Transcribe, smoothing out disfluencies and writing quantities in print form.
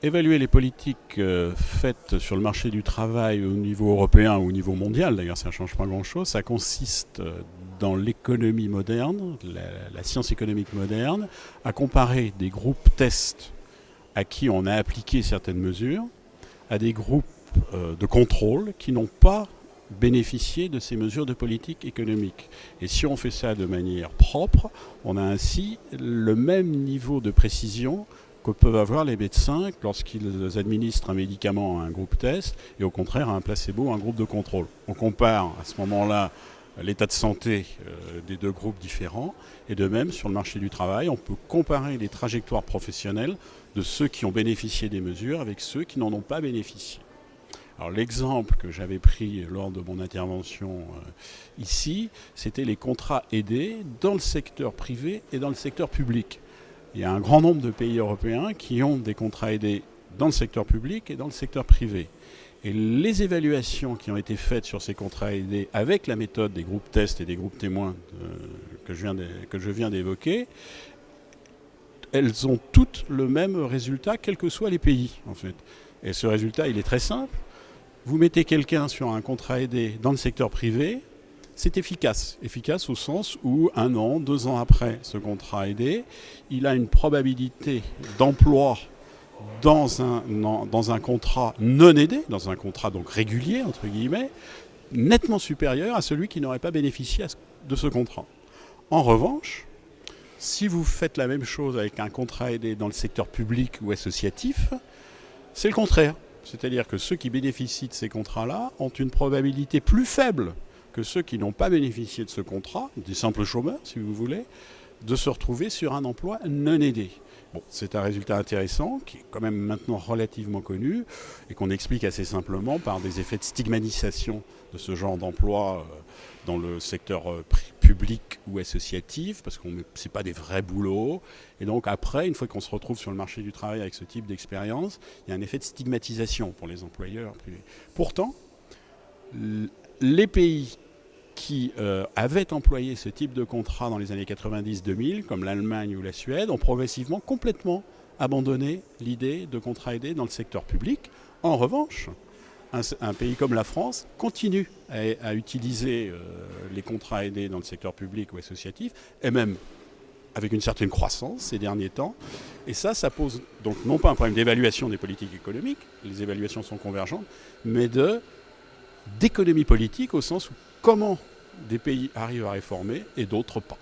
évaluer les politiques faites sur le marché du travail au niveau européen ou au niveau mondial, d'ailleurs ça ne change pas grand-chose, ça consiste dans l'économie moderne, la science économique moderne, à comparer des groupes tests à qui on a appliqué certaines mesures, à des groupes de contrôle qui n'ont pas bénéficié de ces mesures de politique économique. Et si on fait ça de manière propre, on a ainsi le même niveau de précision que peuvent avoir les médecins lorsqu'ils administrent un médicament à un groupe test et au contraire à un placebo, à un groupe de contrôle. On compare à ce moment-là l'état de santé des deux groupes différents et de même sur le marché du travail, on peut comparer les trajectoires professionnelles de ceux qui ont bénéficié des mesures avec ceux qui n'en ont pas bénéficié. Alors l'exemple que j'avais pris lors de mon intervention ici, c'était les contrats aidés dans le secteur privé et dans le secteur public. Il y a un grand nombre de pays européens qui ont des contrats aidés dans le secteur public et dans le secteur privé. Et les évaluations qui ont été faites sur ces contrats aidés avec la méthode des groupes tests et des groupes témoins que je viens d'évoquer, elles ont toutes le même résultat, quels que soient les pays, en fait. Et ce résultat, il est très simple. Vous mettez quelqu'un sur un contrat aidé dans le secteur privé, c'est efficace. Efficace au sens où 1 an, 2 ans après ce contrat aidé, il a une probabilité d'emploi dans un contrat non aidé, dans un contrat donc régulier, entre guillemets, nettement supérieur à celui qui n'aurait pas bénéficié de ce contrat. En revanche, si vous faites la même chose avec un contrat aidé dans le secteur public ou associatif, c'est le contraire. C'est-à-dire que ceux qui bénéficient de ces contrats-là ont une probabilité plus faible que ceux qui n'ont pas bénéficié de ce contrat, des simples chômeurs si vous voulez, de se retrouver sur un emploi non aidé. Bon, c'est un résultat intéressant qui est quand même maintenant relativement connu et qu'on explique assez simplement par des effets de stigmatisation de ce genre d'emploi dans le secteur public ou associatif, parce que ce n'est pas des vrais boulots. Et donc après, une fois qu'on se retrouve sur le marché du travail avec ce type d'expérience, il y a un effet de stigmatisation pour les employeurs privés. Pourtant, les pays qui avaient employé ce type de contrat dans les années 90-2000, comme l'Allemagne ou la Suède, ont progressivement complètement abandonné l'idée de contrat aidé dans le secteur public. En revanche, un pays comme la France continue à utiliser les contrats aidés dans le secteur public ou associatif, et même avec une certaine croissance ces derniers temps. Et ça pose donc non pas un problème d'évaluation des politiques économiques, les évaluations sont convergentes, mais d'économie politique au sens où comment des pays arrivent à réformer et d'autres pas.